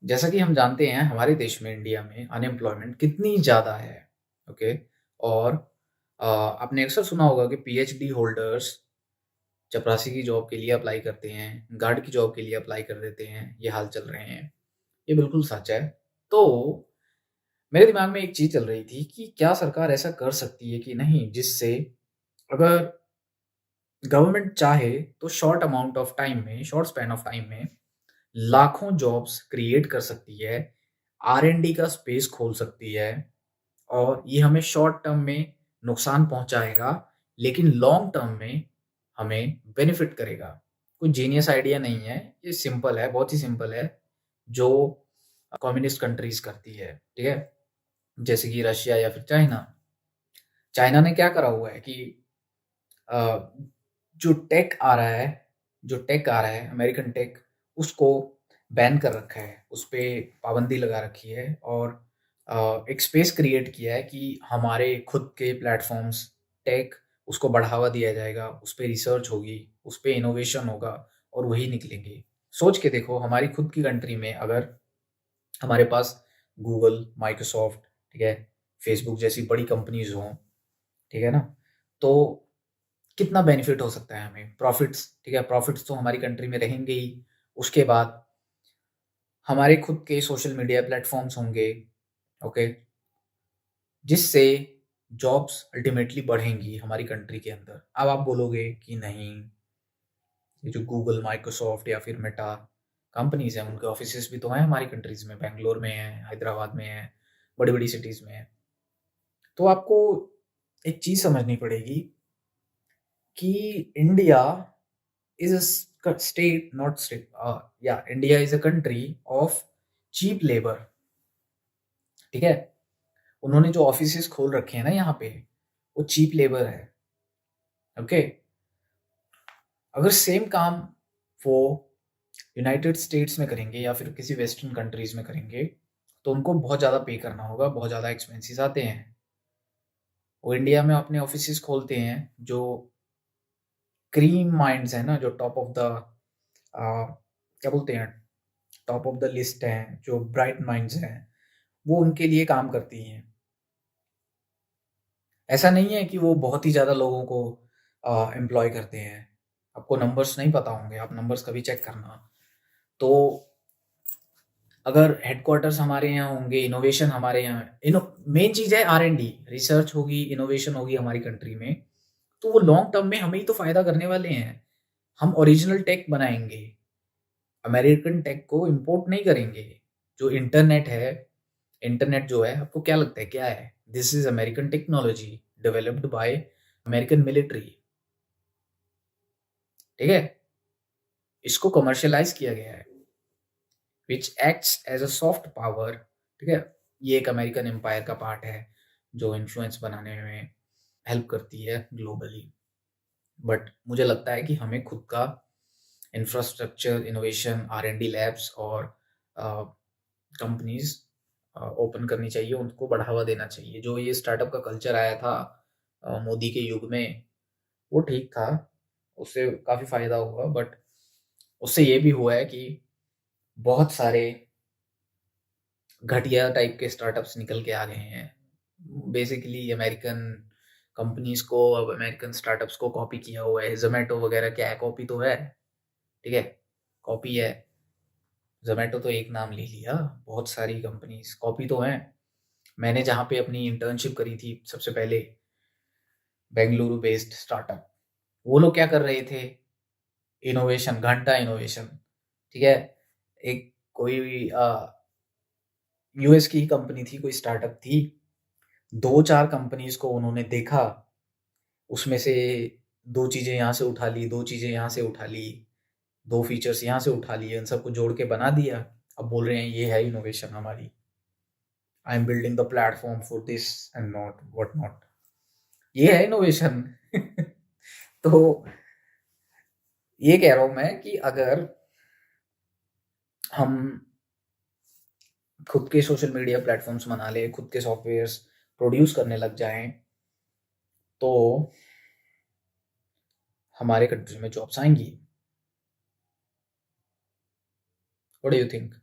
जैसा कि हम जानते हैं हमारे देश में इंडिया में अनएम्प्लॉयमेंट कितनी ज़्यादा है। ओके। और आपने अक्सर सुना होगा कि पीएचडी होल्डर्स चपरासी की जॉब के लिए अप्लाई करते हैं, गार्ड की जॉब के लिए अप्लाई कर देते हैं, ये हाल चल रहे हैं। ये बिल्कुल सच है। तो मेरे दिमाग में एक चीज़ चल रही थी कि क्या सरकार ऐसा कर सकती है कि नहीं, जिससे अगर गवर्नमेंट चाहे तो शॉर्ट स्पैन ऑफ टाइम में लाखों जॉब्स क्रिएट कर सकती है, आर-एन-डी का स्पेस खोल सकती है और ये हमें शॉर्ट टर्म में नुकसान पहुँचाएगा, लेकिन लॉन्ग टर्म में हमें बेनिफिट करेगा। कोई जीनियस आइडिया नहीं है, ये सिंपल है, बहुत ही सिंपल है, जो कम्युनिस्ट कंट्रीज़ करती है, ठीक है? जैसे कि रशिया या फिर चाइना। चाइना ने क्या करा हुआ है कि अ, जो टेक आ रहा है अमेरिकन टेक, उसको बैन कर रखा है, उसपे पाबंदी लगा रखी है और एक स्पेस क्रिएट किया है कि हमारे खुद के प्लेटफ़ॉर्म्स टेक उसको बढ़ावा दिया जाएगा, उसपे रिसर्च होगी, उसपे इनोवेशन होगा और वही निकलेंगे। सोच के देखो हमारी खुद की कंट्री में अगर हमारे पास गूगल, माइक्रोसॉफ्ट, ठीक है, फेसबुक जैसी बड़ी कंपनीज़ हों, ठीक है ना? तो कितना बेनिफिट हो सकता है हमें, प्रॉफिट्स, ठीक है, प्रॉफिट्स तो हमारी कंट्री में रहेंगे ही। उसके बाद हमारे खुद के सोशल मीडिया प्लेटफॉर्म्स होंगे, ओके, जिससे जॉब्स अल्टीमेटली बढ़ेंगी हमारी कंट्री के अंदर। अब आप बोलोगे कि नहीं, ये जो गूगल, माइक्रोसॉफ्ट या फिर मेटा कंपनीज हैं, उनके ऑफिसेस भी तो हैं हमारी कंट्रीज में, बैंगलोर में है, हैदराबाद में है, बड़ी बड़ी सिटीज में है। तो आपको एक चीज समझनी पड़ेगी कि India is a state, not state, yeah, India is a country of cheap labor, ठीक है? उन्होंने जो ऑफिसेस खोल रखे हैं ना यहाँ पे, वो चीप लेबर है, ओके? अगर सेम काम वो यूनाइटेड स्टेट्स में करेंगे या फिर किसी वेस्टर्न कंट्रीज में करेंगे, तो उनको बहुत ज़्यादा पे करना होगा, बहुत ज़्यादा एक्सपेंसेस आते हैं। वो इंडिया में अपने ऑफिसेस खोलते हैं जो क्रीम माइंड्स है ना, जो टॉप ऑफ द क्या बोलते हैं, टॉप ऑफ द लिस्ट हैं, जो ब्राइट माइंड्स हैं, वो उनके लिए काम करती हैं। ऐसा नहीं है कि वो बहुत ही ज़्यादा लोगों को एम्प्लॉय करते हैं। आपको नंबर्स नहीं पता होंगे, आप नंबर्स कभी चेक करना। तो अगर हेडक्वार्टर्स हमारे यहाँ होंगे, इनोवेशन हमारे यहाँ, मेन चीज़ है आर-एन-डी, रिसर्च होगी, इनोवेशन होगी हमारी कंट्री में, तो वो लॉन्ग टर्म में हमें ही तो फ़ायदा करने वाले हैं। हम ओरिजिनल टेक बनाएँगे, अमेरिकन टेक को इम्पोर्ट नहीं करेंगे। जो इंटरनेट जो है, आपको क्या लगता है क्या है? This is American technology developed by American military, ठीक है? इसको कमर्शियलाइज़ किया गया है, which acts as a soft power, ठीक है? ये एक अमेरिकन एम्पायर का पार्ट है, जो इन्फ्लुएंस बनाने में हेल्प करती है ग्लोबली। बट मुझे लगता है कि हमें खुद का इंफ्रास्ट्रक्चर, इनोवेशन, आर-एन-डी लैब्स और कंपनीज़ ओपन करनी चाहिए, उनको बढ़ावा देना चाहिए। जो ये स्टार्टअप का कल्चर आया था मोदी के युग में, वो ठीक था, उससे काफ़ी फ़ायदा हुआ, बट उससे ये भी हुआ है कि बहुत सारे घटिया टाइप के स्टार्टअप्स निकल के आ गए हैं। बेसिकली अमेरिकन कंपनीज़ को, अब अमेरिकन स्टार्टअप्स को कॉपी किया हुआ है। ज़ोमैटो वगैरह क्या है, कॉपी तो है, ठीक है? कॉपी है। ज़ोमैटो तो एक नाम ले लिया, बहुत सारी कंपनीज़ कॉपी तो हैं। मैंने जहाँ पे अपनी इंटर्नशिप करी थी सबसे पहले, बेंगलुरु बेस्ड स्टार्टअप, वो लोग क्या कर रहे थे, इनोवेशन, घंटा इनोवेशन, ठीक है? एक कोई यूएस की कंपनी थी, कोई स्टार्टअप थी, 2-4 कंपनीज़ को उन्होंने देखा, उसमें से 2 चीज़ें यहाँ से उठा ली, 2 चीज़ें यहाँ से उठा ली, 2 फीचर्स यहाँ से उठा लिए, उन सबको जोड़ के बना दिया। अब बोल रहे हैं ये है इनोवेशन हमारी। I am building the platform for this and not what not. ये है इनोवेशन। तो ये कह रहा हूँ मैं कि अगर हम खुद के सोशल मीडिया प्लेटफॉर्म्स बना लें, खुद के सॉफ्टवेयर्स प्रोड्यूस करने लग जाएं, तो हमारे कंट्री में जॉब्स आएंगी। What do you think?